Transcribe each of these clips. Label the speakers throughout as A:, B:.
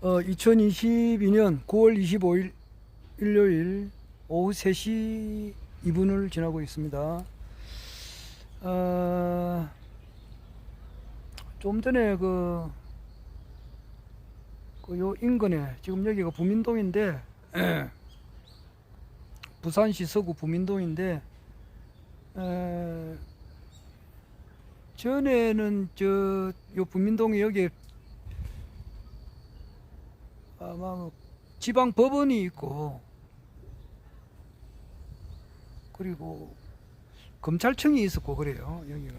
A: 2022년 9월 25일 일요일 오후 3시 2분을 지나고 있습니다. 좀 전에 요 인근에, 지금 여기가 부민동인데, 부산시 서구 부민동인데, 전에는 요 부민동에 여기에 아마 지방 법원이 있고, 그리고 검찰청이 있었고 그래요, 여기가.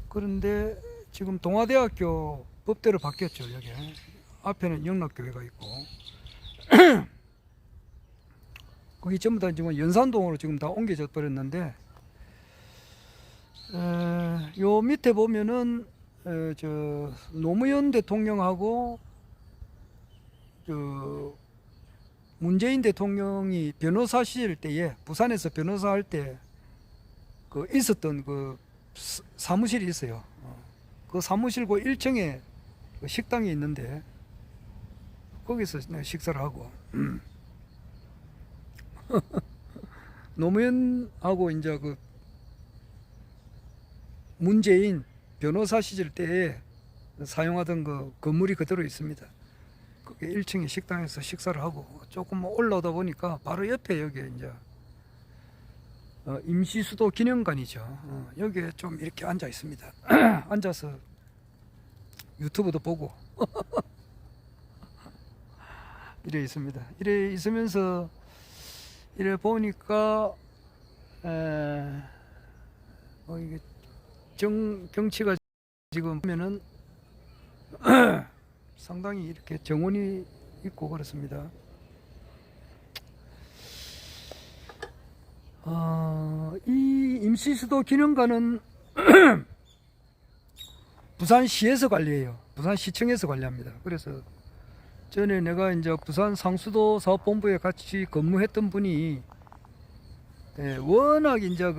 A: 그런데 지금 동아대학교 법대로 바뀌었죠. 여기 앞에는 영락교회가 있고 거기 전부 다 지금 연산동으로 지금 다 옮겨져 버렸는데, 요 밑에 보면은 저 노무현 대통령하고 문재인 대통령이 변호사 시절 때에 부산에서 변호사 할 때 있었던 사무실이 있어요. 그 사무실 1층에 식당이 있는데 거기서 식사를 하고 노무현하고 이제 문재인 변호사 시절 때에 사용하던 건물이 그대로 있습니다. 거기 1층에 식당에서 식사를 하고 조금 올라오다 보니까 바로 옆에 여기 이제 임시수도 기념관이죠. 여기에 좀 이렇게 앉아 있습니다. 앉아서 유튜브도 보고 이래 있습니다. 이래 있으면서 이래 보니까 이게 경치가 지금 보면은 상당히 이렇게 정원이 있고 그렇습니다. 이 임시수도 기념관은 부산시에서 관리해요. 부산시청에서 관리합니다. 그래서 전에 내가 이제 부산 상수도 사업본부에 같이 근무했던 분이 워낙 이제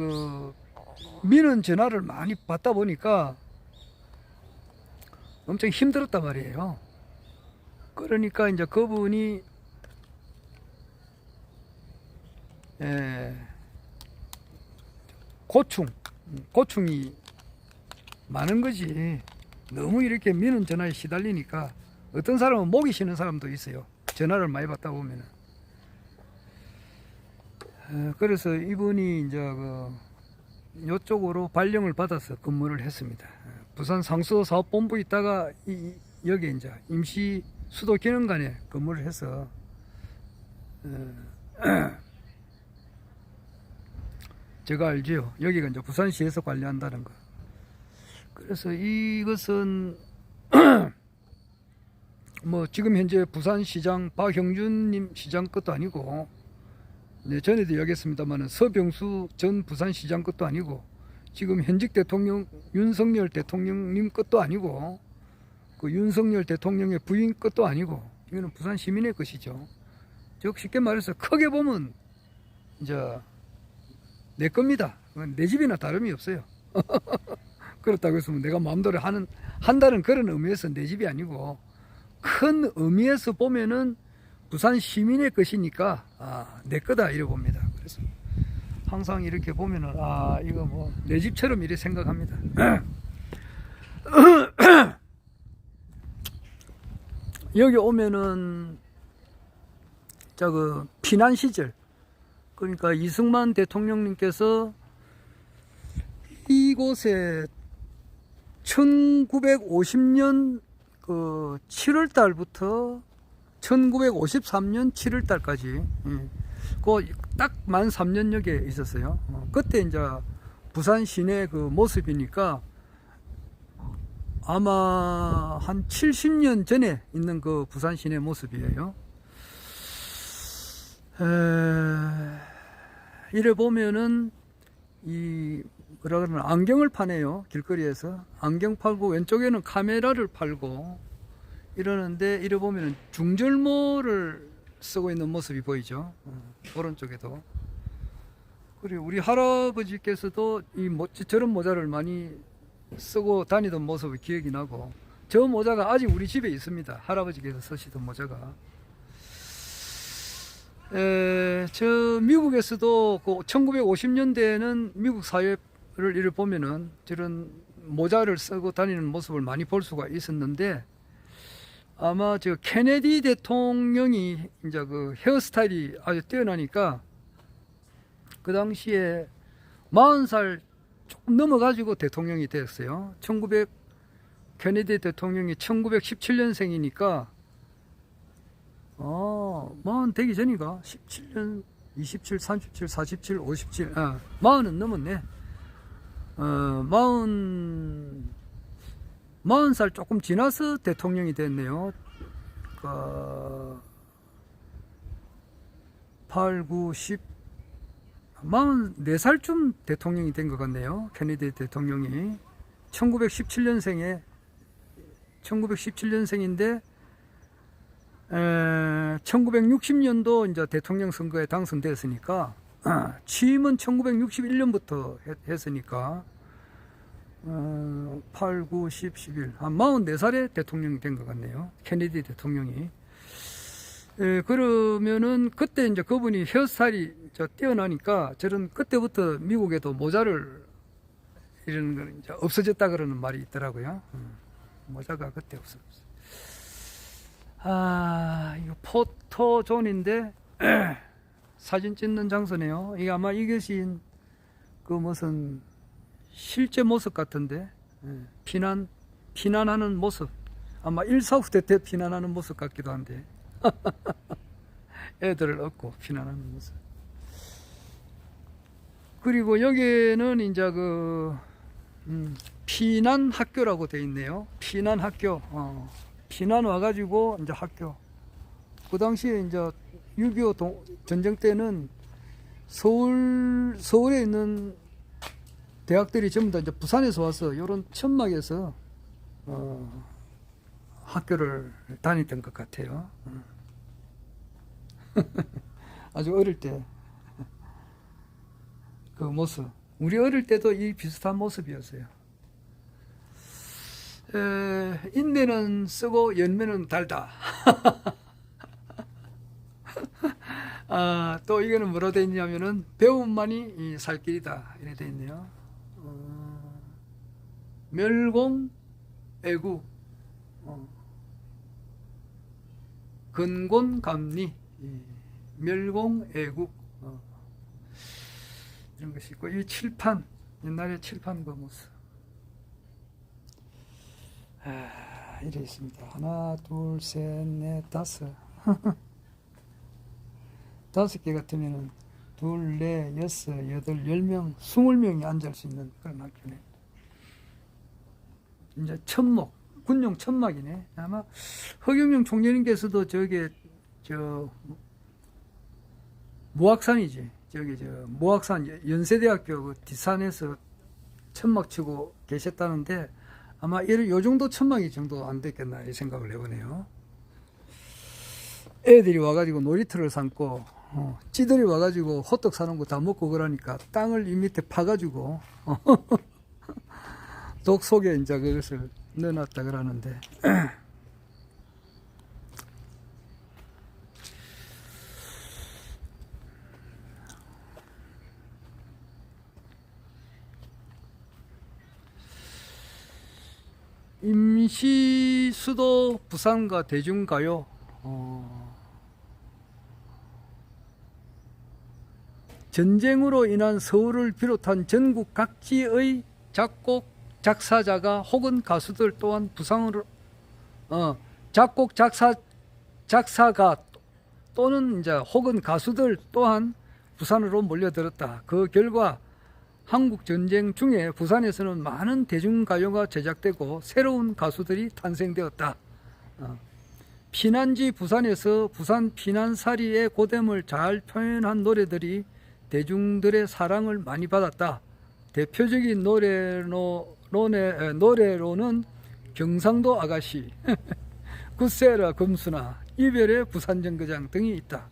A: 민원 전화를 많이 받다 보니까 엄청 힘들었단 말이에요. 그러니까 이제 그분이 고충이 많은 거지. 너무 이렇게 민원 전화에 시달리니까 어떤 사람은 목이 쉬는 사람도 있어요. 전화를 많이 받다 보면은. 그래서 이분이 이제 이쪽으로 발령을 받아서 근무를 했습니다. 부산 상수도 사업본부 있다가 여기 이제 임시 수도 기념관에 근무를 해서 제가 알지요. 여기가 이제 부산시에서 관리한다는 거. 그래서 이것은 뭐 지금 현재 부산시장 박형준님 시장 것도 아니고, 전에도 이야기했습니다만 서병수 전 부산시장 것도 아니고, 지금 현직 대통령 윤석열 대통령님 것도 아니고, 윤석열 대통령의 부인 것도 아니고, 이거는 부산 시민의 것이죠. 즉 쉽게 말해서 크게 보면 이제 내 겁니다. 내 집이나 다름이 없어요. 그렇다고 해서 내가 마음대로 한다는 그런 의미에서 내 집이 아니고, 큰 의미에서 보면은 부산 시민의 것이니까 내 거다 이래 봅니다. 그래서 항상 이렇게 보면은 이거 뭐 내 집처럼 이래 생각합니다. 여기 오면은 피난 시절, 그러니까 이승만 대통령님께서 이곳에 1950년 7월 달부터 1953년 7월 달까지 딱 만 3년역에 있었어요. 그때 이제 부산 시내 모습이니까 아마 한 70년 전에 있는 부산 시내 모습이에요. 이래 보면은 뭐라 그러나 안경을 파네요. 길거리에서 안경 팔고 왼쪽에는 카메라를 팔고 이러는데, 이래 보면은 중절모를 쓰고 있는 모습이 보이죠. 오른쪽에도. 그리고 우리 할아버지께서도 저런 모자를 많이 쓰고 다니던 모습이 기억이 나고, 저 모자가 아직 우리 집에 있습니다. 할아버지께서 쓰시던 모자가. 저 미국에서도 그 1950년대에는 미국 사회를 이를 보면은 저런 모자를 쓰고 다니는 모습을 많이 볼 수가 있었는데, 아마 저 케네디 대통령이 이제 그 헤어스타일이 아주 뛰어나니까 그 당시에 40살 조금 넘어가지고 대통령이 됐어요. 케네디 대통령이 1917년생이니까 40 되기 전이가 17년, 27, 37, 47, 57, 40은 넘었네. 40살 조금 지나서 대통령이 됐네요. 8, 9, 10, 44살쯤 대통령이 된 것 같네요. 케네디 대통령이 1917년생인데 1960년도 이제 대통령 선거에 당선됐으니까 취임은 1961년부터 했으니까 8, 9, 10, 11, 한 44살에 대통령이 된 것 같네요. 케네디 대통령이. 그러면은 그때 이제 그분이 헤어스타일이 뛰어나니까 저런 그때부터 미국에도 모자를 이런 거 이제 없어졌다 그러는 말이 있더라고요. 모자가 그때 없어졌어요. 이거 포토존인데 사진 찍는 장소네요. 이게 아마 이것이 그 무슨 실제 모습 같은데, 피난하는 모습, 아마 1사 후대 때 피난하는 모습 같기도 한데 애들을 얻고 피난하는 모습. 그리고 여기는 이제 그 피난 학교라고 돼 있네요. 피난 학교. 피난 와가지고 이제 학교. 그 당시에 이제 6.25 전쟁 때는 서울에 있는 대학들이 전부 다 이제 부산에서 와서 이런 천막에서 학교를 다녔던 것 같아요. 아주 어릴 때 그 모습. 우리 어릴 때도 이 비슷한 모습이었어요. 인내는 쓰고 열매는 달다. 또 이거는 뭐라 되어 있냐면은 배움만이 이 살 길이다 이래 되어 있네요. 멸공 애구, 근곤감리, 멸공 애구, 이런 것이 있고, 이 칠판, 옛날에 칠판 그 모습. 이래 있습니다. 하나, 둘, 셋, 넷, 다섯. 5개 같으면은 둘, 넷, 여섯, 여덟, 10명, 20명이 앉을 수 있는 그런 학교네. 이제 천막, 군용 천막이네. 아마 허경영 총리님께서도 모악산이지. 모악산 연세대학교 그 뒷산에서 천막 치고 계셨다는데 아마 요 정도 천막이 정도 안 됐겠나 이 생각을 해보네요. 애들이 와가지고 놀이터를 삼고 찌들이 와가지고 호떡 사는 거 다 먹고 그러니까 땅을 이 밑에 파가지고 독 속에 이제 그것을 넣어놨다 그러는데 임시 수도 부산과 대중가요. 전쟁으로 인한 서울을 비롯한 전국 각지의 작곡 작사자가 혹은 가수들 또한 부산으로 작곡 작사가 또는 이제 혹은 가수들 또한 부산으로 몰려들었다. 그 결과 한국 전쟁 중에 부산에서는 많은 대중가요가 제작되고 새로운 가수들이 탄생되었다. 피난지 부산에서 부산 피난살이의 고됨을 잘 표현한 노래들이 대중들의 사랑을 많이 받았다. 대표적인 노래로는 경상도 아가씨, 굿세라 금수나, 이별의 부산정거장 등이 있다.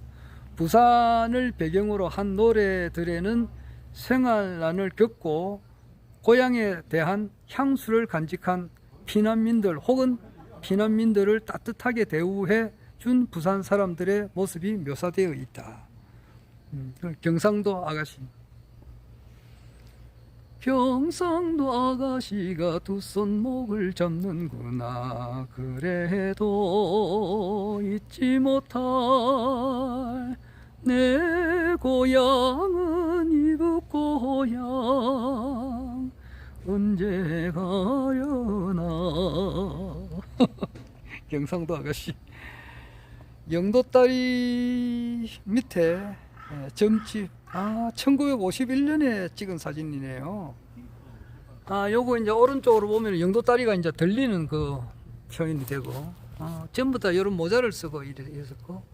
A: 부산을 배경으로 한 노래들에는 생활난을 겪고 고향에 대한 향수를 간직한 피난민들 혹은 피난민들을 따뜻하게 대우해 준 부산 사람들의 모습이 묘사되어 있다. 경상도 아가씨. 경상도 아가씨가 두 손목을 잡는구나. 그래도 잊지 못할 내 고향은 이북 고향 언제 가려나. 경상도 아가씨. 영도다리 밑에 점집. 1951년에 찍은 사진이네요. 요거 이제 오른쪽으로 보면 영도다리가 이제 들리는 그 표현이 되고, 전부 다 이런 모자를 쓰고 이랬었고,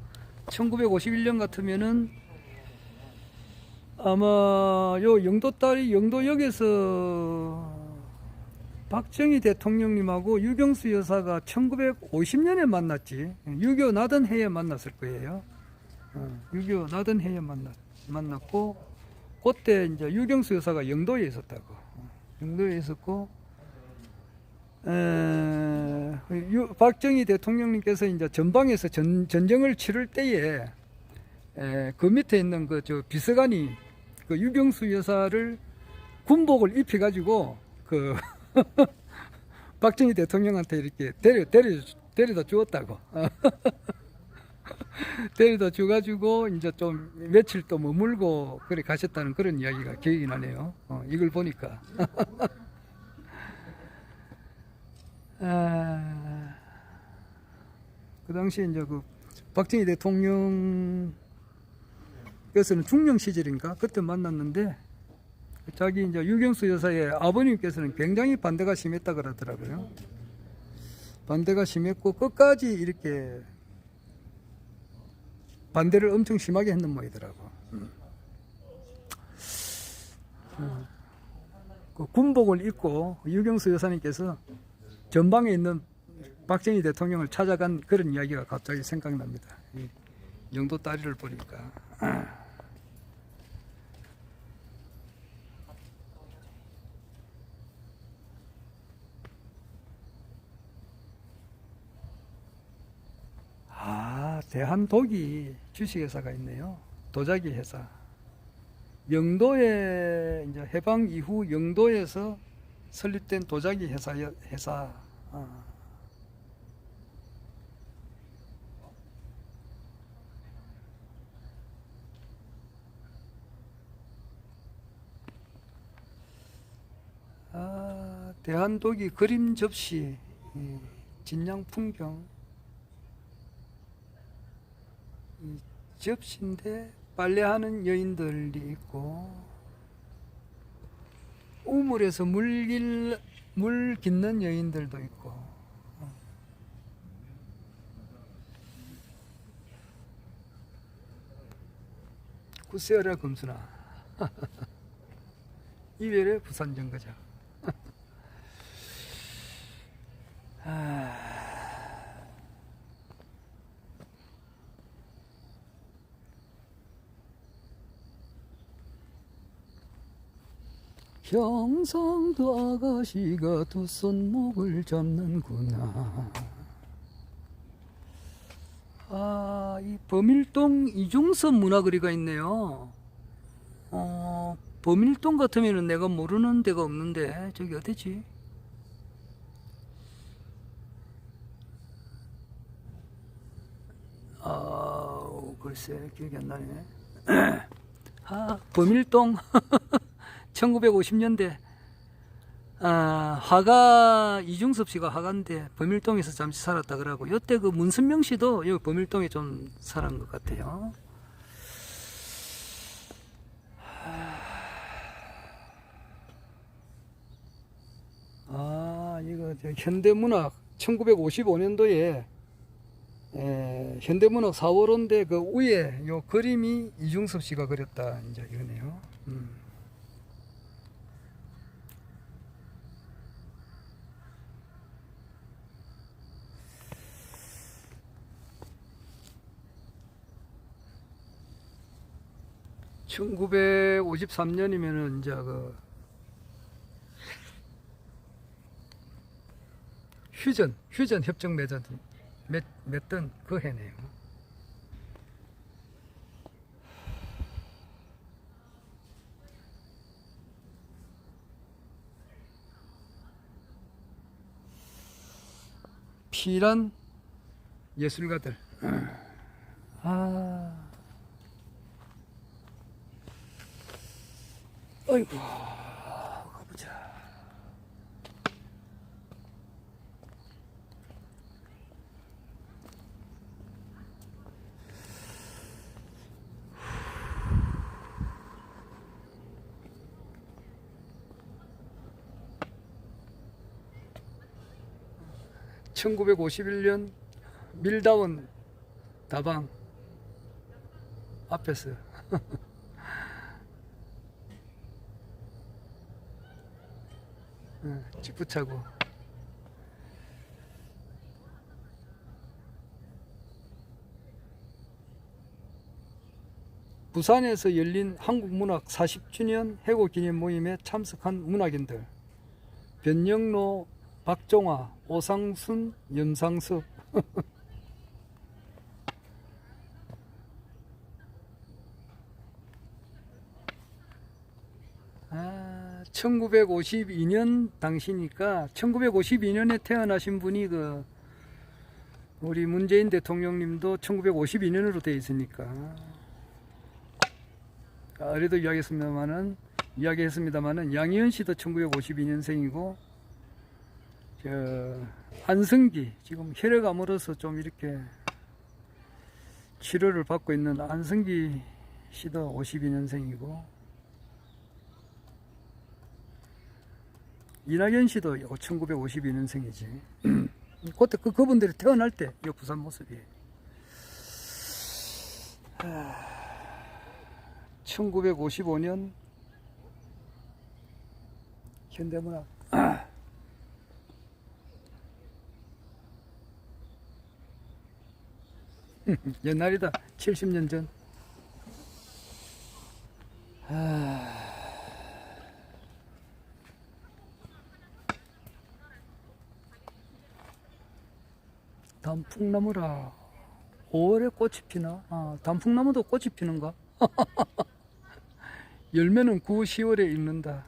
A: 1951년 같으면은 아마 요 영도다리 영도역에서 박정희 대통령님하고 유경수 여사가 1950년에 만났지. 유교 나던 해에 만났을 거예요. 유교 나던 해에 만났고, 그때 이제 유경수 여사가 영도에 있었다고. 영도에 있었고, 박정희 대통령님께서 이제 전방에서 전쟁을 치를 때에 그 밑에 있는 그 저 비서관이 그 유경수 여사를 군복을 입혀가지고 그 박정희 대통령한테 이렇게 데려다 주었다고. 데려다 줘가지고 이제 좀 며칠 또 머물고 그래 가셨다는 그런 이야기가 기억이 나네요. 이걸 보니까. 그 당시에 이제 그 박정희 대통령께서는 중령 시절인가 그때 만났는데, 자기 이제 유경수 여사의 아버님께서는 굉장히 반대가 심했다 그러더라고요. 반대가 심했고 끝까지 이렇게 반대를 엄청 심하게 했는 모이더라고. 그 군복을 입고 유경수 여사님께서 전방에 있는 박정희 대통령을 찾아간 그런 이야기가 갑자기 생각납니다. 영도 다리를 보니까. 대한독이 주식회사가 있네요. 도자기 회사. 영도에 이제 해방 이후 영도에서 설립된 도자기 회사. 대한독이 그림 접시, 진양 풍경. 이 접시인데 빨래하는 여인들이 있고, 우물에서 물 깃는 여인들도 있고. 구세어라 금순아. 이별의 부산정거장. 경상도 아가씨가 두 손목을 잡는구나. 이 범일동 이중섭 문화거리가 있네요. 범일동 같으면은 내가 모르는 데가 없는데, 저기 어디지? 글쎄 기억이 안 나네. 범일동. 1950년대 화가 이중섭 씨가 화가인데 범일동에서 잠시 살았다 그러고, 요때 그 문선명 씨도 여기 범일동에 좀 살은 것 같아요. 이거 현대문학 1955년도에 현대문학 4월호인데 그 위에 요 그림이 이중섭 씨가 그렸다 이제 이거네요. 1953년이면은 이제 그 휴전 협정 맺던 그 해네요. 피란 예술가들. 어이구, 가보자. (1951년) 밀다운 다방 앞에서 직부차고. 부산에서 열린 한국문학 40주년 해고기념 모임에 참석한 문학인들 변영로, 박종화, 오상순, 염상섭. 1952년 당시니까 1952년에 태어나신 분이 우리 문재인 대통령님도 1952년으로 되어 있으니까 어제도 이야기했습니다마는 양희은 씨도 1952년생이고 안승기, 지금 혈액암으로서 좀 이렇게 치료를 받고 있는 안승기 씨도 52년생이고 이낙연 씨도 1952년생이지. 그때 그분들이 태어날 때 이 부산 모습이 1955년 현대문학. 옛날이다. 70년 전. 단풍나무라. 5월에 꽃이 피나? 단풍나무도 꽃이 피는가? 열매는 9, 10월에 있는다.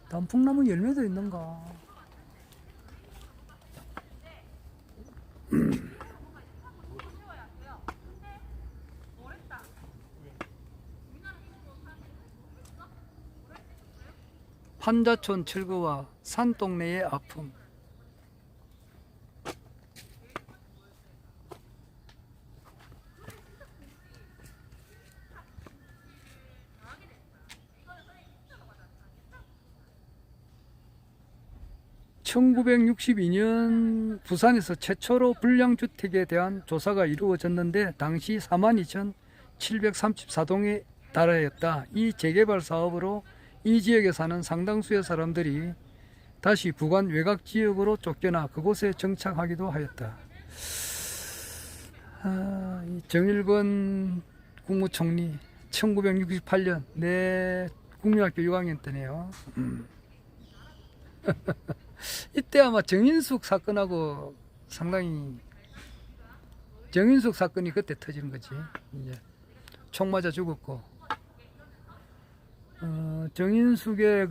A: 단풍나무 열매도 있는가? 판자촌 철거와 산동네의 아픔. (1962년) 부산에서 최초로 불량주택에 대한 조사가 이루어졌는데 당시 42,734동에 달하였다. 이 재개발 사업으로 이 지역에 사는 상당수의 사람들이 다시 부관 외곽 지역으로 쫓겨나 그곳에 정착하기도 하였다. 이 정일권 국무총리 1968년 내 국민학교 6학년 때네요. 이때 아마 정인숙 사건하고 상당히 정인숙 사건이 그때 터지는 거지. 이제 총 맞아 죽었고 정인숙의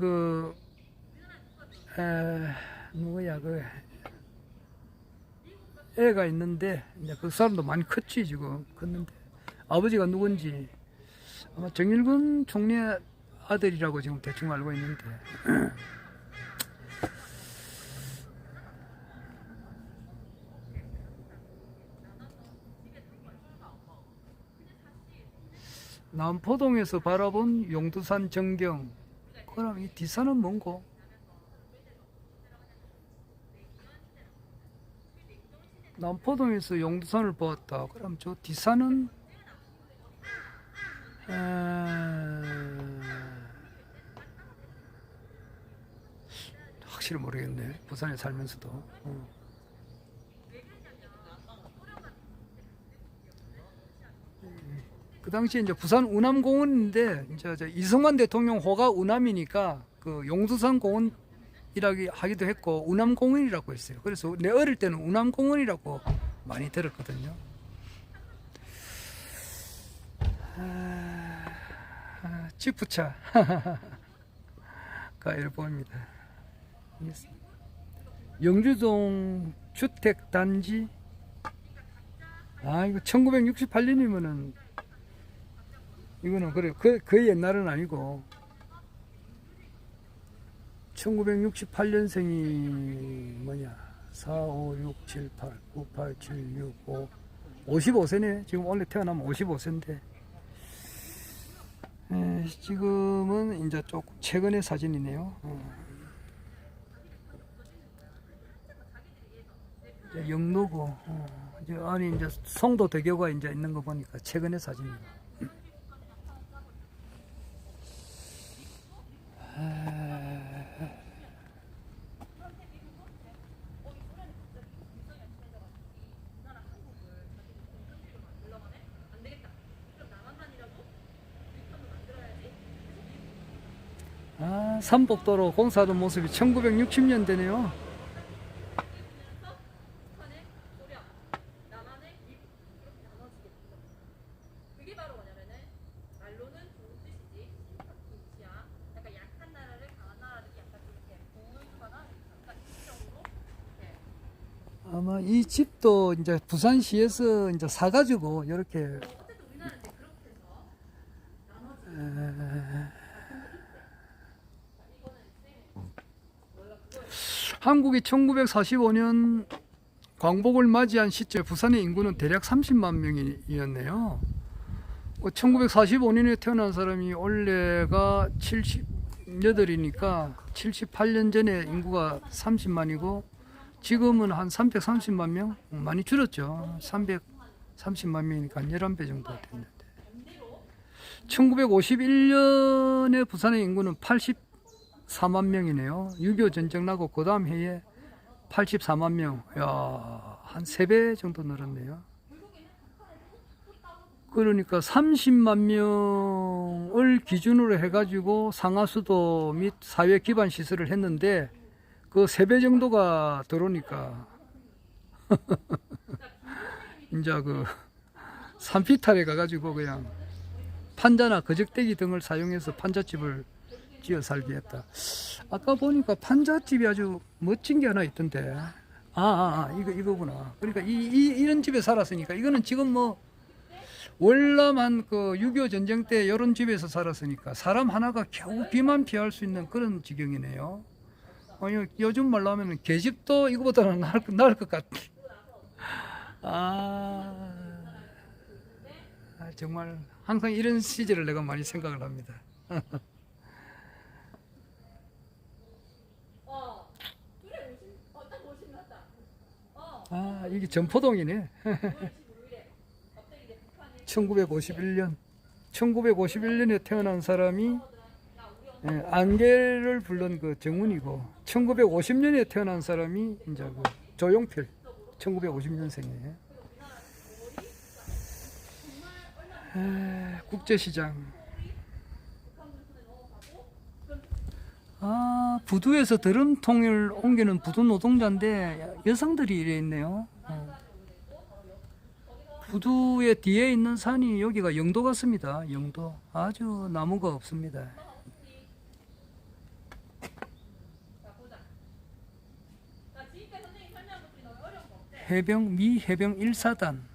A: 누구야 애가 있는데 이제 그 사람도 많이 컸지 지금. 컸는데 아버지가 누군지 아마 정일근 총리의 아들이라고 지금 대충 알고 있는데. 남포동에서 바라본 용두산 전경. 그럼 이 뒷산은 뭔고? 남포동에서 용두산을 보았다. 그럼 저 뒷산은 확실히 모르겠네. 부산에 살면서도. 그 당시에 이제 부산 운암공원인데 이제 이승만 대통령 호가 운암이니까 그 용두산 공원 하기도 했고 우남공원이라고 했어요. 그래서 내 어릴 때는 우남공원이라고 많이 들었거든요. 지프차가 일보입니다. 영주동 주택단지. 이거 1968년이면은 이거는 그래 거의 옛날은 아니고 1968년생이 뭐냐 4, 5, 6, 7, 8, 9, 8, 7, 6, 5 55세네. 지금 원래 태어나면 55세인데 지금은 이제 조금 최근의 사진이네요. 이제 영로고 이제 아니 이제 송도대교가 이제 있는 거 보니까 최근의 사진이에요. 삼복도로 공사하던 모습이 1960년대네요. 아마 이 집도 이제 부산시에서 이제 사가지고 이렇게 한국이 1945년 광복을 맞이한 시점에 부산의 인구는 대략 30만 명이었네요. 1945년에 태어난 사람이 올해가 78이니까 78년 전에 인구가 30만이고 지금은 한 330만 명? 많이 줄었죠. 330만 명이니까 11배 정도 됐는데 1951년에 부산의 인구는 84만 명이네요. 6.25 전쟁 나고 그 다음 해에 84만 명. 한 3배 정도 늘었네요. 그러니까 30만 명을 기준으로 해가지고 상하수도 및 사회 기반 시설을 했는데 그 3배 정도가 들어오니까 이제 그 산피탈에 가가지고 그냥 판자나 거적대기 등을 사용해서 판잣집을 지어 살게 했다. 아까 보니까 판잣집이 아주 멋진 게 하나 있던데. 이거구나. 그러니까 이런 집에 살았으니까 이거는 지금 뭐 월남한 그 6.25 전쟁 때 이런 집에서 살았으니까 사람 하나가 겨우 비만 피할 수 있는 그런 지경이네요. 요즘 말로 하면 계집도 이거보다는 나을 것 같아. 정말 항상 이런 시절을 내가 많이 생각을 합니다. 이게 전포동이네. 1951년에 태어난 사람이 안개를 불른 그 정운이고 1950년에 태어난 사람이 이제 그 조용필 1950년생이에요. 국제시장. 부두에서 드럼통을 옮기는 부두 노동자인데 여성들이 이래 있네요. 부두의 뒤에 있는 산이 여기가 영도 같습니다. 영도. 아주 나무가 없습니다. 미 해병 1사단.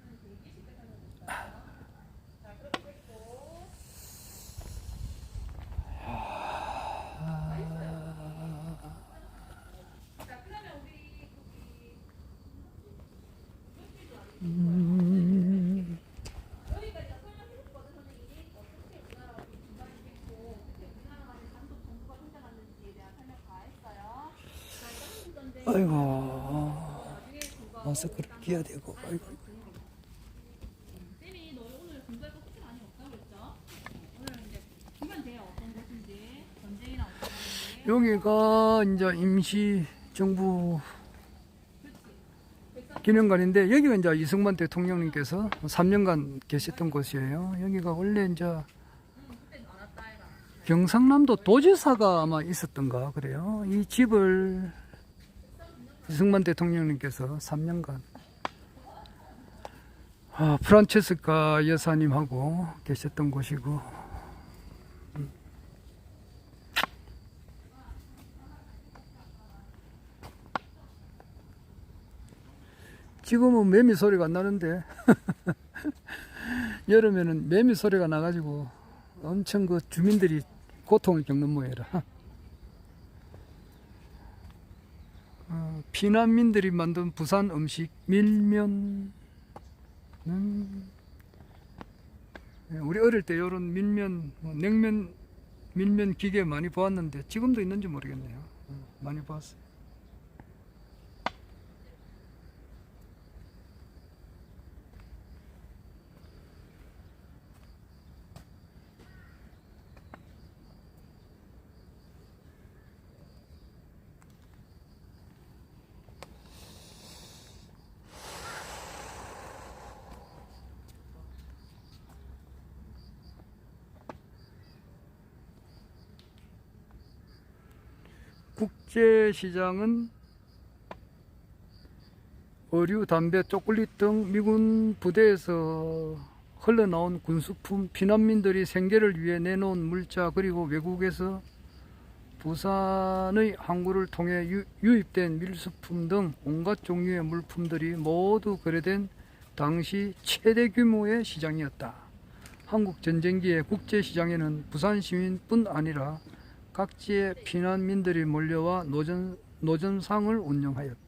A: 아이고, 마스크를 끼야 되고. 아이고. 여기가 이제 임시 정부 기념관인데 여기가 이제 이승만 대통령님께서 3년간 계셨던 곳이에요. 여기가 원래 이제 경상남도 도지사가 아마 있었던가 그래요. 이 집을 이승만 대통령님께서 3년간 프란체스카 여사님하고 계셨던 곳이고, 지금은 매미 소리가 안 나는데 여름에는 매미 소리가 나가지고 엄청 그 주민들이 고통을 겪는 모양이라. 피난민들이 만든 부산 음식 밀면은, 우리 어릴 때 이런 밀면, 냉면, 밀면 기계 많이 보았는데 지금도 있는지 모르겠네요. 많이 봤어요. 국제시장은 의류, 담배, 초콜릿 등 미군 부대에서 흘러나온 군수품, 피난민들이 생계를 위해 내놓은 물자, 그리고 외국에서 부산의 항구를 통해 유입된 밀수품 등 온갖 종류의 물품들이 모두 거래된 당시 최대 규모의 시장이었다. 한국 전쟁기의 국제시장에는 부산 시민뿐 아니라 각지의 피난민들이 몰려와 노점상을 운영하였다.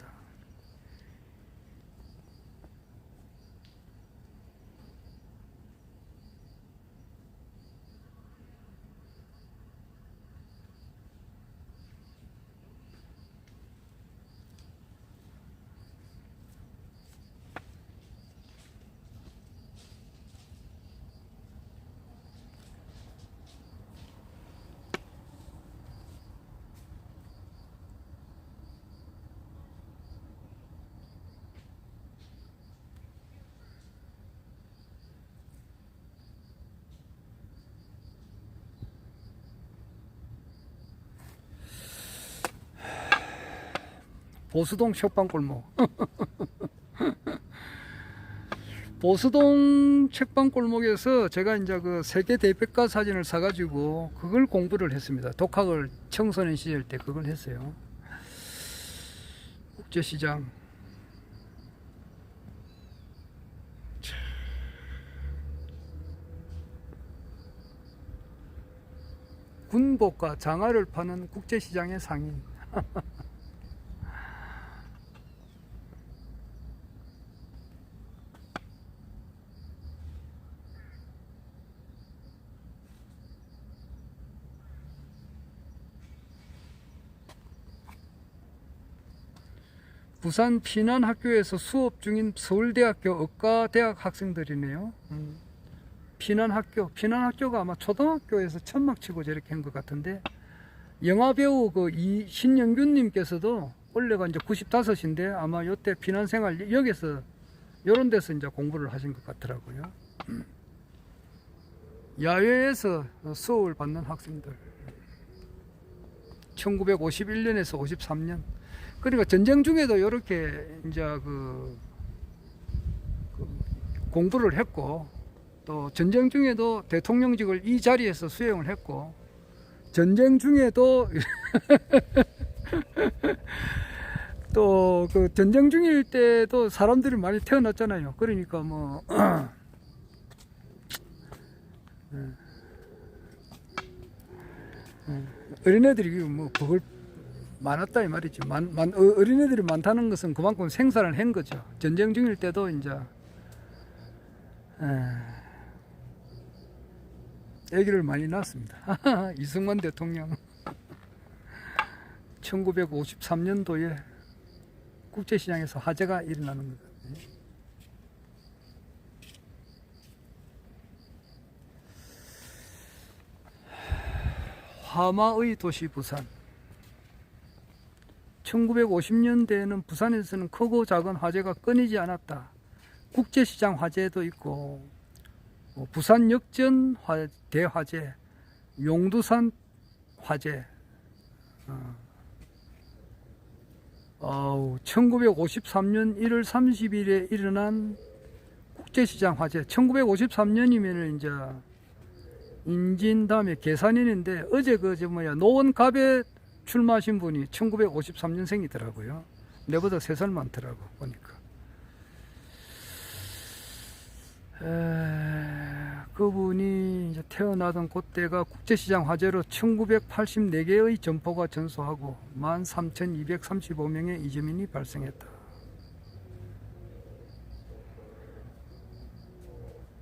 A: 보수동 책방골목. 보수동 책방골목에서 제가 이제 그 세계 대백과 사진을 사가지고 그걸 공부를 했습니다. 독학을 청소년 시절 때 그걸 했어요. 국제시장. 군복과 장화를 파는 국제시장의 상인. 부산 피난학교에서 수업 중인 서울대학교 의과대학 학생들이네요. 피난학교가 아마 초등학교에서 천막 치고 저렇게 한 것 같은데, 영화배우 그 신영균님께서도 원래가 이제 95인데 아마 요때 피난생활 여기서 요런 데서 이제 공부를 하신 것 같더라고요. 야외에서 수업을 받는 학생들. 1951년에서 53년. 그러니까 전쟁 중에도 이렇게 이제 공부를 했고, 또 전쟁 중에도 대통령직을 이 자리에서 수행을 했고, 전쟁 중에도 또 그 전쟁 중일 때도 사람들이 많이 태어났잖아요. 그러니까 뭐 어린애들이 뭐 그걸 많았다 이 말이지. 어린애들이 많다는 것은 그만큼 생산을 한 거죠. 전쟁 중일 때도 이제 아기를 많이 낳았습니다. 이승만 대통령 1953년도에 국제시장에서 화재가 일어나는 거예요. 화마의 도시 부산. 1950년대에는 부산에서는 크고 작은 화재가 끊이지 않았다. 국제시장 화재도 있고, 부산 역전 대화재, 용두산 화재. 1953년 1월 30일에 일어난 국제시장 화재. 1953년이면은 이제 인진 다음에 계산인인데 어제 노원갑에 출마하신 분이 1953년생이더라고요. 내보다 3살 많더라고 보니까. 그분이 이제 태어나던 그때가 국제시장 화재로 1984개의 점포가 전소하고 13,235명의 이주민이 발생했다.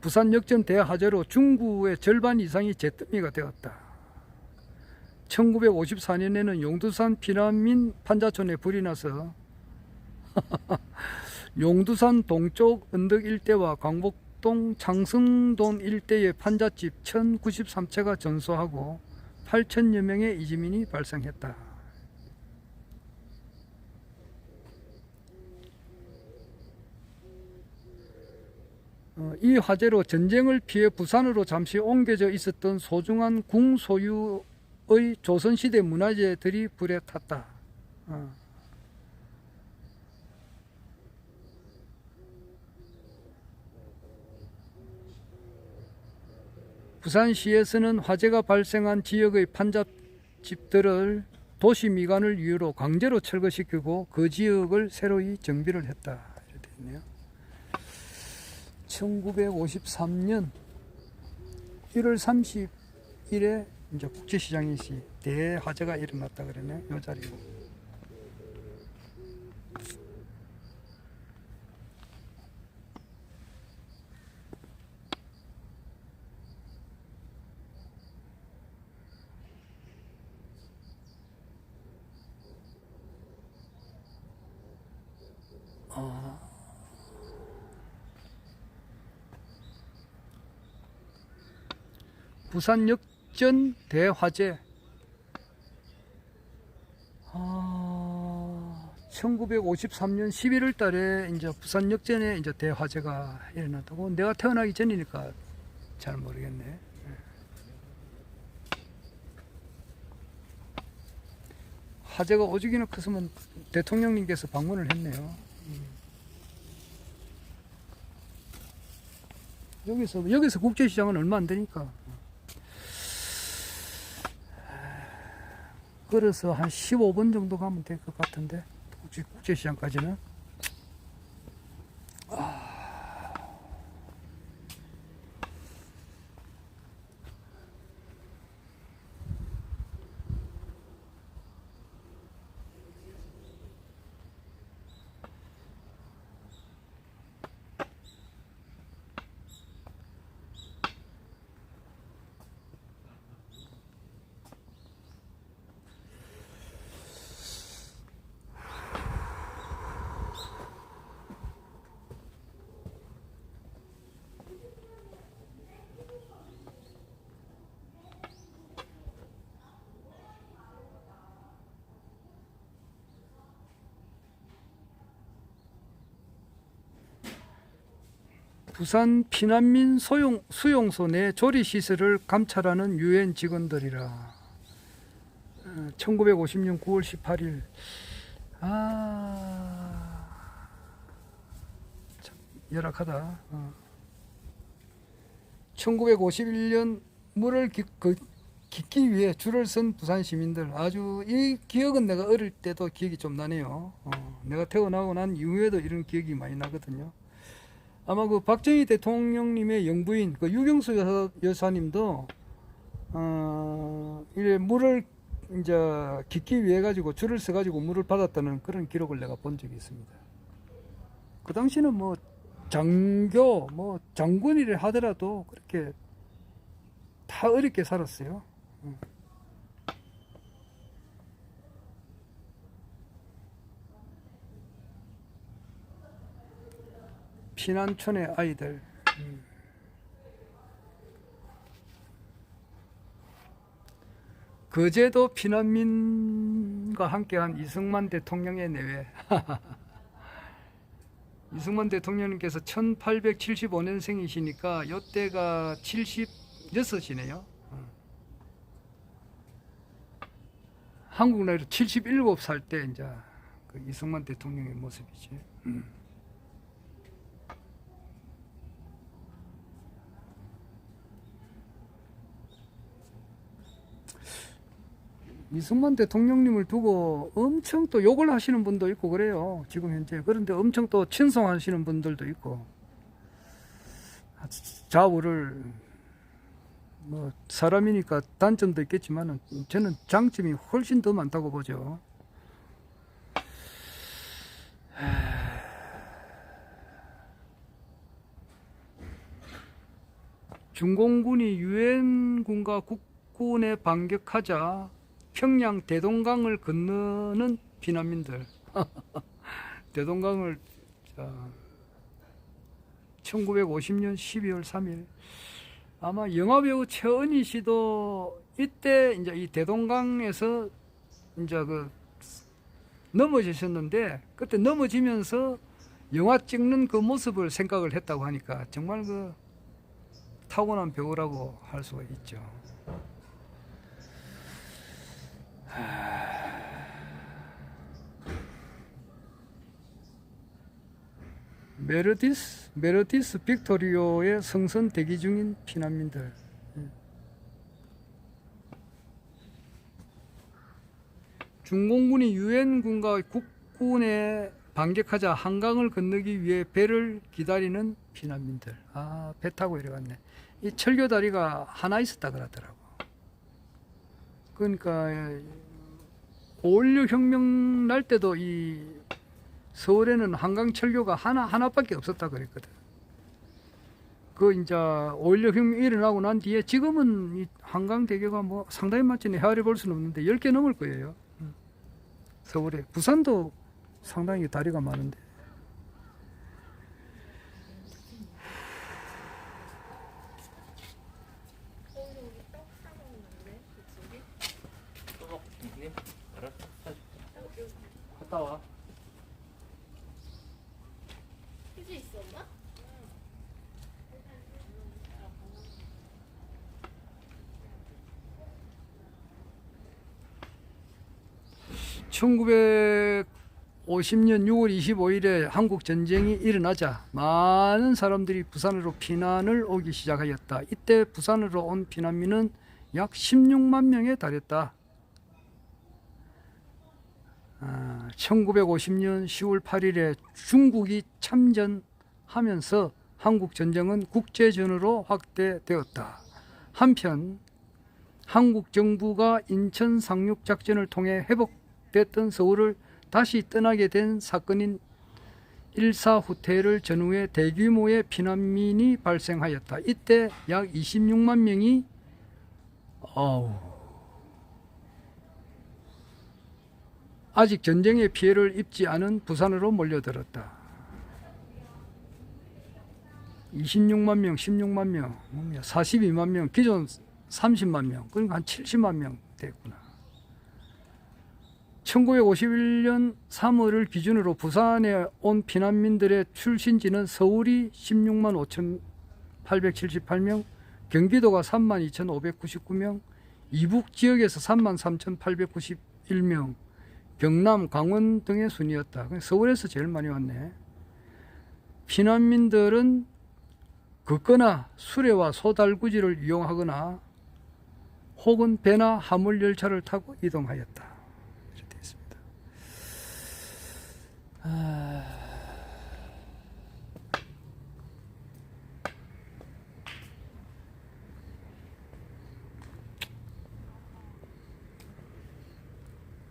A: 부산 역전 대화재로 중구의 절반 이상이 잿더미가 되었다. 1954년에는 용두산 피난민 판자촌에 불이 나서 용두산 동쪽 언덕 일대와 광복동 창성동 일대의 판잣집 1093채가 전소하고 8,000여 명의 이주민이 발생했다. 이 화재로 전쟁을 피해 부산으로 잠시 옮겨져 있었던 소중한 궁 소유의 조선시대 문화재들이 불에 탔다. 부산시에서는 화재가 발생한 지역의 판잣집들을 도시미관을 이유로 강제로 철거시키고 그 지역을 새로이 정비를 했다. 이렇게 있네요. 1953년 1월 30일에 이제 국제시장이시 대화재가 일어났다 그러네. 요 자리고. 부산 역전 대화재. 1953년 11월 달에 이제 부산 역전에 이제 대화재가 일어났다고. 내가 태어나기 전이니까 잘 모르겠네. 화재가 오죽이나 컸으면 대통령님께서 방문을 했네요. 여기서 국제시장은 얼마 안 되니까. 걸어서 한 15분 정도 가면 될 것 같은데, 국제시장까지는. 부산 피난민 수용소 내 조리시설을 감찰하는 유엔 직원들이라. 1950년 9월 18일. 참 열악하다. 1951년 물을 깃기 위해 줄을 선 부산 시민들. 아주 이 기억은 내가 어릴 때도 기억이 좀 나네요. 내가 태어나고 난 이후에도 이런 기억이 많이 나거든요. 아마 그 박정희 대통령님의 영부인 그 유경수 여사님도 이래 물을 이제 깃기 위해 가지고 줄을 서 가지고 물을 받았다는 그런 기록을 내가 본 적이 있습니다. 그 당시는 뭐 장교 뭐 장군이라 하더라도 그렇게 다 어렵게 살았어요. 피난촌의 아이들. 거제도 피난민과 함께한 이승만 대통령의 내외. 이승만 대통령님께서 1875년생이시니까 이때가 76이네요. 한국 나이로 77살 때 이제 그 이승만 대통령의 모습이지. 이승만 대통령님을 두고 엄청 또 욕을 하시는 분도 있고 그래요. 지금 현재. 그런데 엄청 또 친송하시는 분들도 있고. 좌우를 뭐 사람이니까 단점도 있겠지만은 저는 장점이 훨씬 더 많다고 보죠. 중공군이 유엔군과 국군에 반격하자 평양 대동강을 건너는 피난민들. 대동강을 1950년 12월 3일 아마 영화배우 최은희 씨도 이때 이제 이 대동강에서 이제 그 넘어지셨는데 그때 넘어지면서 영화 찍는 그 모습을 생각을 했다고 하니까 정말 그 타고난 배우라고 할 수가 있죠. 메르디스 빅토리오의 성선 대기 중인 피난민들. 중공군이 유엔군과 국군에 반격하자 한강을 건너기 위해 배를 기다리는 피난민들. 아, 배 타고 이래갔네. 이 철교 다리가 하나 있었다 그러더라고. 그러니까 5.16 혁명 날 때도 이 서울에는 한강 철교가 하나밖에 없었다 그랬거든. 그 이제 5.16 혁명 일어나고 난 뒤에 지금은 이 한강 대교가 뭐 상당히 많지는 헤아려 볼 수는 없는데 10개 넘을 거예요. 서울에. 부산도 상당히 다리가 많은데. 갔다 와.
B: 휴지 있어, 엄마?
A: 1950년 6월 25일에 한국 전쟁이 일어나자 많은 사람들이 부산으로 피난을 오기 시작하였다. 이때 부산으로 온 피난민은 약 16만 명에 달했다. 1950년 10월 8일에 중국이 참전하면서 한국 전쟁은 국제전으로 확대되었다. 한편 한국 정부가 인천 상륙 작전을 통해 회복됐던 서울을 다시 떠나게 된 사건인 일사후퇴를 전후에 대규모의 피난민이 발생하였다. 이때 약 26만 명이 아직 전쟁의 피해를 입지 않은 부산으로 몰려들었다. 26만 명, 16만 명, 42만 명, 기존 30만 명, 그러니까 한 70만 명 됐구나. 1951년 3월을 기준으로 부산에 온 피난민들의 출신지는 서울이 16만 5,878명, 경기도가 3만 2,599명, 이북 지역에서 3만 3,891명, 경남, 강원 등의 순이었다. 서울에서 제일 많이 왔네. 피난민들은 걷거나 수레와 소달구지를 이용하거나 혹은 배나 화물 열차를 타고 이동하였다. 이렇게 되어 있습니다.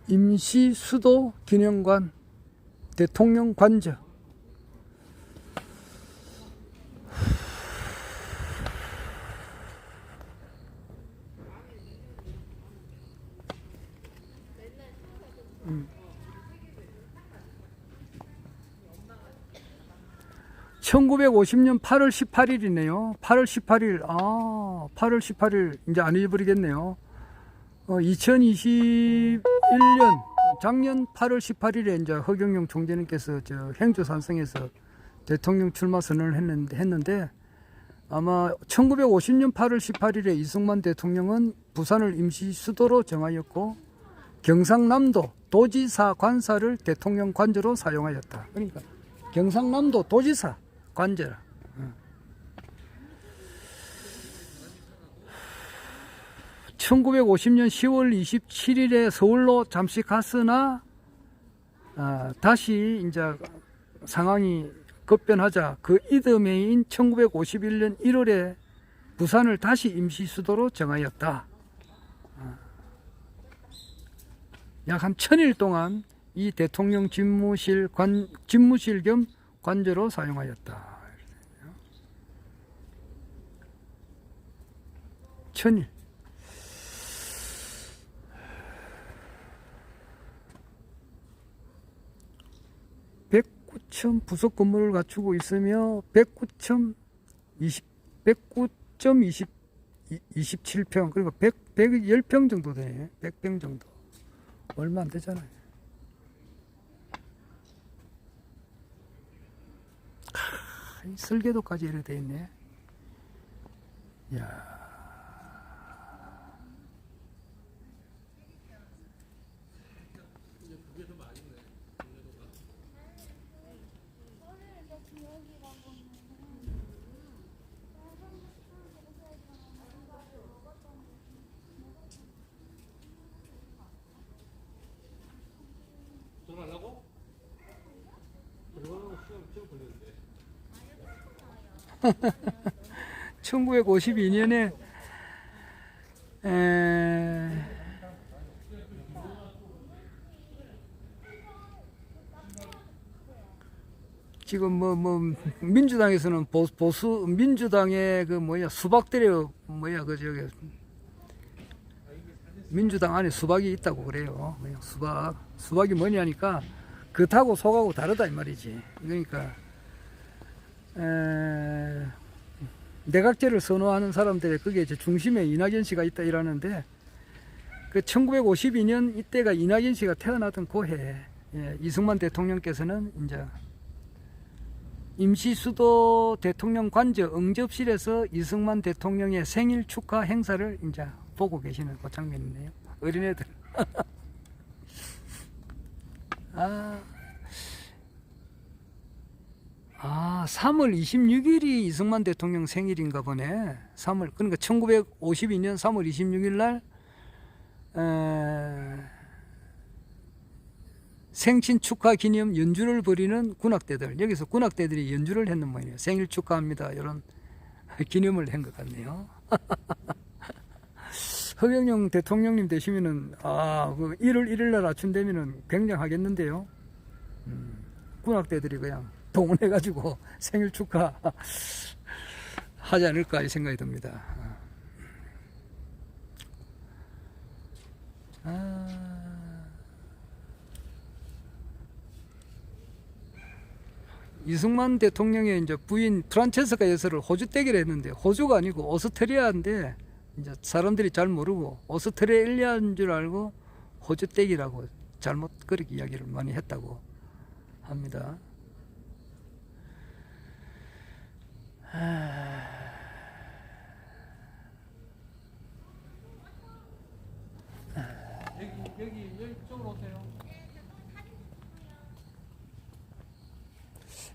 A: 임시 수도 기념관, 대통령 관저. 음. 1950년 8월 18일이네요. 8월 18일. 8월 18일 이제 안 잊어버리겠네요. 2021년 작년 8월 18일에 이제 허경영 총재님께서 저 행주산성에서 대통령 출마 선언을 했는데 아마 1950년 8월 18일에 이승만 대통령은 부산을 임시 수도로 정하였고 경상남도 도지사 관사를 대통령 관저로 사용하였다. 그러니까 경상남도 도지사 관저라. 1950년 10월 27일에 서울로 잠시 갔으나 다시 이제 상황이 급변하자 그 이듬해인 1951년 1월에 부산을 다시 임시 수도로 정하였다. 약 한 1000일 동안 이 대통령 집무실 겸 관저로 사용하였다. 1000일. 부속 건물을 갖추고 있으며 109.27평 그리고 110평 정도 되네. 100평 정도. 얼마 안 되잖아요. 설계도까지 이렇게 돼 있네. 야.
C: 전화하려고? 그러고 시험 걸렸는데.
A: 1952년에 지금 뭐 민주당에서는 보수 민주당의 그 뭐야 수박들이 뭐야 그 저기 민주당 안에 수박이 있다고 그래요. 그냥 수박이 뭐냐니까 겉하고 속하고 다르다 이 말이지. 그러니까 내각제를 선호하는 사람들의 그게 이제 중심에 이낙연 씨가 있다 이러는데 그 1952년 이때가 이낙연 씨가 태어나던 그 해 이승만 대통령께서는 이제 임시수도 대통령 관저 응접실에서 이승만 대통령의 생일 축하 행사를 이제 보고 계시는 그 장면이네요. 어린애들. 3월 26일이 이승만 대통령 생일인가 보네. 그러니까 1952년 3월 26일 날 생신 축하 기념 연주를 벌이는 군악대들, 여기서 군악대들이 연주를 했는 모양이에요. 생일 축하합니다. 이런 기념을 한 것 같네요. 허경영 대통령님 되시면은 그 1월 1일 날 아침 되면은 굉장하겠는데요. 군악대들이 그냥 동원해가지고 생일 축하 하지 않을까 이 생각이 듭니다. 이승만 대통령의 이제 부인 프란체스카 여사를 호주 떼기를 했는데 호주가 아니고 오스트리아인데 이제 사람들이 잘 모르고 오스트레일리아인 줄 알고 호주 떼기라고 잘못 그렇게 이야기를 많이 했다고 합니다.
C: 여기 이쪽으로 오세요.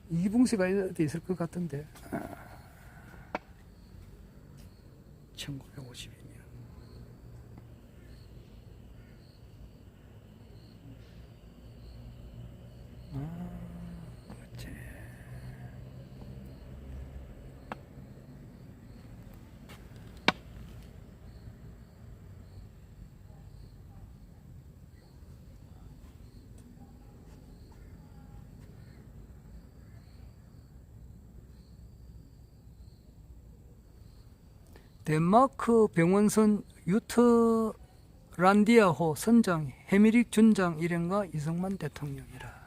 A: 이붕새가 어디 있을 것 같은데. 1952년. 그렇지. 덴마크 병원선 유트란디아호 선장 헤미릭 준장 일행과 이승만 대통령이라.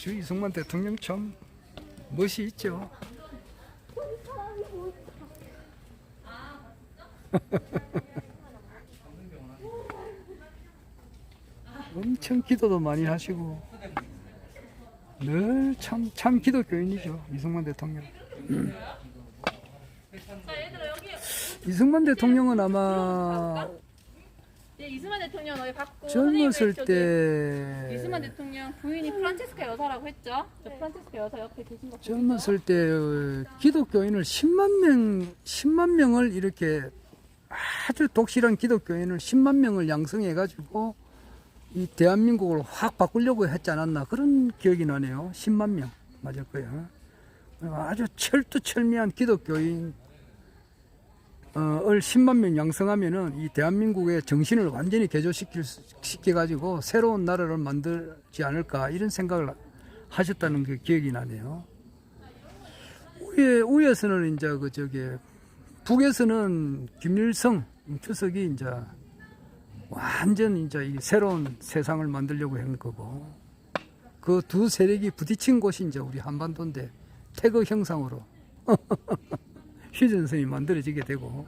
A: 아주 이승만 대통령 참 멋이 있죠. 엄청 기도도 많이 하시고 늘 참 기독교인이죠, 이승만 대통령.
B: 자, 얘들아 여기
A: 이승만 대통령은 아마
B: 네, 이승만 대통령 여기 받고
A: 젊었을
B: 선생님 저기
A: 때
B: 이승만 대통령 부인이 프란체스카 여사라고 했죠? 저 프란체스카 여사 옆에 계신 거 보이죠?
A: 젊었을 때 기독교인을 10만 명을 이렇게 아주 독실한 기독교인을 10만 명을 양성해 가지고 이 대한민국을 확 바꾸려고 했지 않았나 그런 기억이 나네요. 10만 명 맞을 거예요. 아주 철두철미한 기독교인 을 10만 명 양성하면은 이 대한민국의 정신을 완전히 개조시켜 가지고 새로운 나라를 만들지 않을까 이런 생각을 하셨다는 게 기억이 나네요. 우에서는 이제 북에서는 김일성 주석이 이제 완전 이제 이 새로운 세상을 만들려고 한 거고 그 두 세력이 부딪힌 곳이 이제 우리 한반도인데 태거 형상으로 휴전선이 만들어지게 되고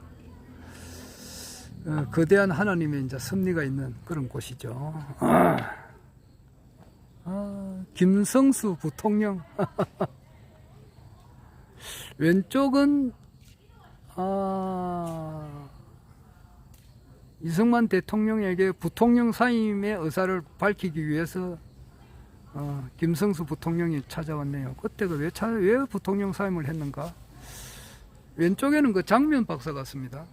A: 거대한 하나님의 이제 섭리가 있는 그런 곳이죠. 김성수 부통령 왼쪽은 이승만 대통령에게 부통령 사임의 의사를 밝히기 위해서 김성수 부통령이 찾아왔네요. 그때가 왜 부통령 사임을 했는가? 왼쪽에는 그 장면 박사 같습니다.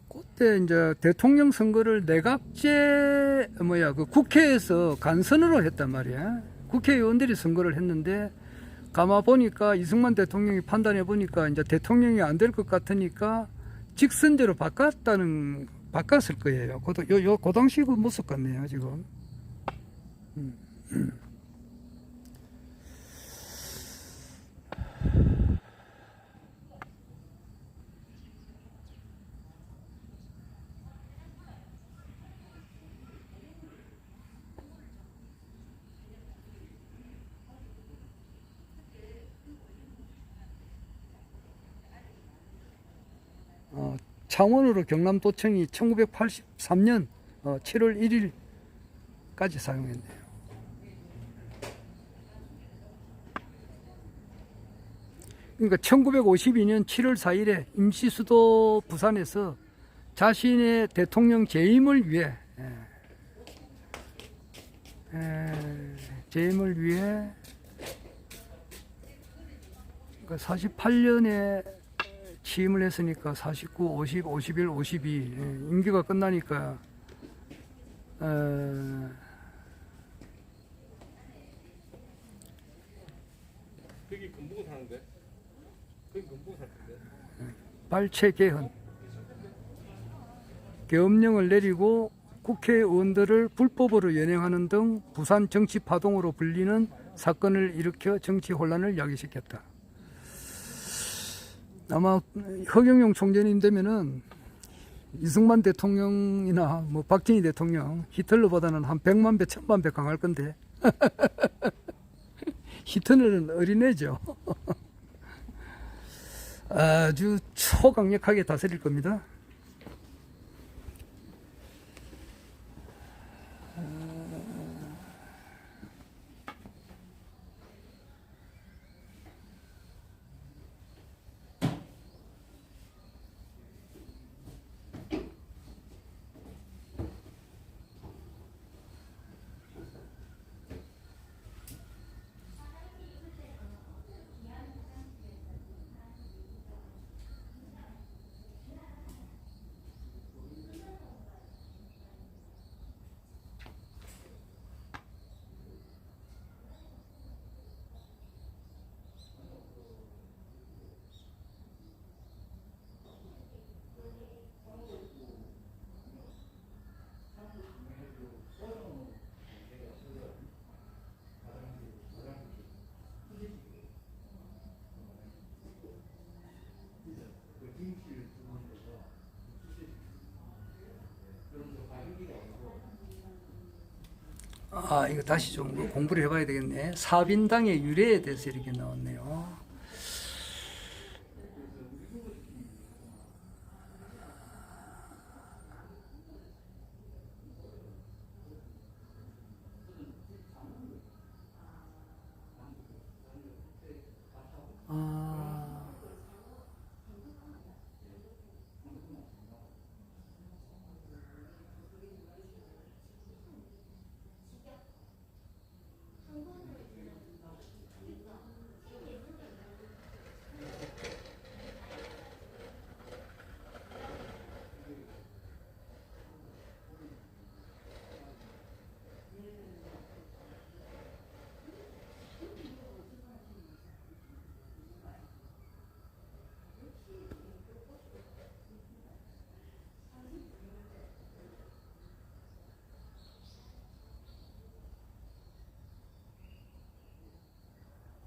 A: 그때 이제 대통령 선거를 내각제 그 국회에서 간선으로 했단 말이야. 국회의원들이 선거를 했는데 가만 보니까 이승만 대통령이 판단해 보니까 이제 대통령이 안 될 것 같으니까 직선제로 바꿨을 거예요. 그 당시 그 모습 같네요, 지금. 창원으로 경남도청이 1983년 7월 1일까지 사용했네요. 그러니까 1952년 7월 4일에 임시수도 부산에서 자신의 대통령 재임을 위해 48년에 취임을 했으니까 49, 50, 51, 52 임기가 끝나니까
C: 거기 금붕 사는데? 거기 금붕 살 텐데?
A: 발췌 개헌 계엄령을 내리고 국회의원들을 불법으로 연행하는 등 부산 정치 파동으로 불리는 사건을 일으켜 정치 혼란을 야기시켰다. 아마 허경영 총재님 되면은 이승만 대통령이나 뭐 박정희 대통령 히틀러보다는 한 100만 배, 1000만 배 강할 건데 히틀러는 어린애죠. 아주 초강력하게 다스릴 겁니다. 아, 이거 다시 좀 공부를 해봐야 되겠네. 사빈당의 유래에 대해서 이렇게 나왔네요.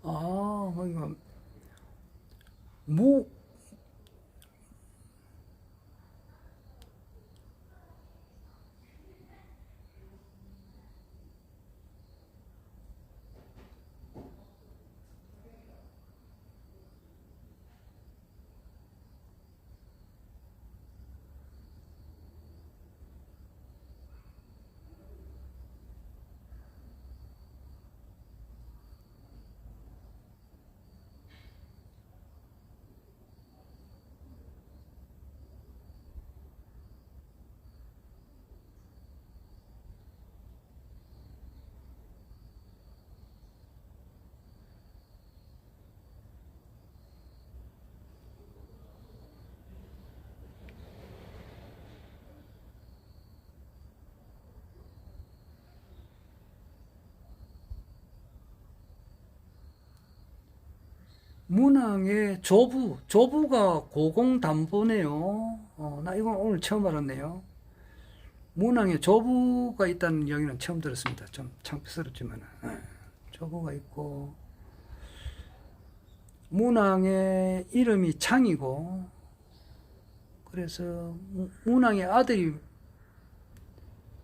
A: 아, 이거 무 문항의 조부가 고공담보네요. 나 이거 오늘 처음 알았네요. 문항에 조부가 있다는 이야기는 처음 들었습니다. 좀 창피스럽지만 조부가 있고 문항의 이름이 창이고 그래서 문항의 아들이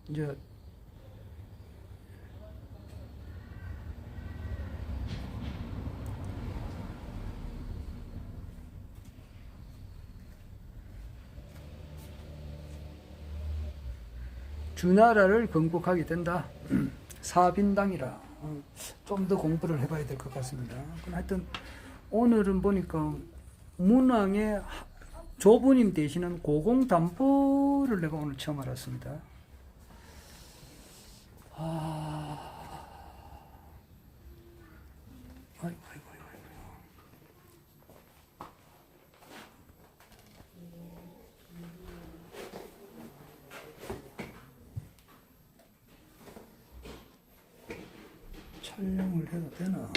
A: 이제 주나라를 건국하게 된다. 사빈당이라. 좀 더 공부를 해봐야 될 것 같습니다. 하여튼 오늘은 보니까 문왕의 조부님 되시는 고공담보를 내가 오늘 처음 알았습니다. 아이고. 촬영을 해도 되나?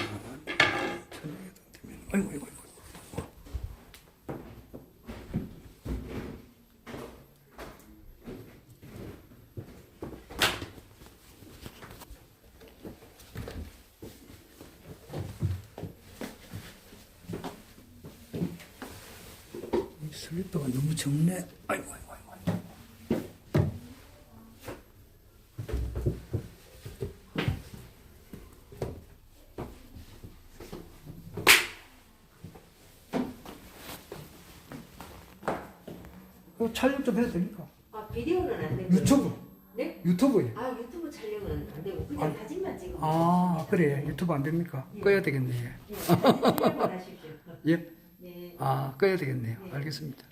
A: 촬영해도 되면, 아이고. 이 슬리퍼가 너무 적네. 아이고. 촬영 좀 해도 됩니까?
D: 아, 비디오는 안 되고.
A: 유튜브.
D: 네?
A: 유튜브에.
D: 아, 유튜브 촬영은 안 되고 그냥
A: 아.
D: 사진만 찍으면
A: 아,
D: 됩니다.
A: 그래. 유튜브 안 됩니까?
D: 예.
A: 꺼야 되겠네.
D: 네, 사진 촬영만 하십시오.
A: 예.
D: 네.
A: 아, 꺼야 되겠네요.
D: 네.
A: 알겠습니다.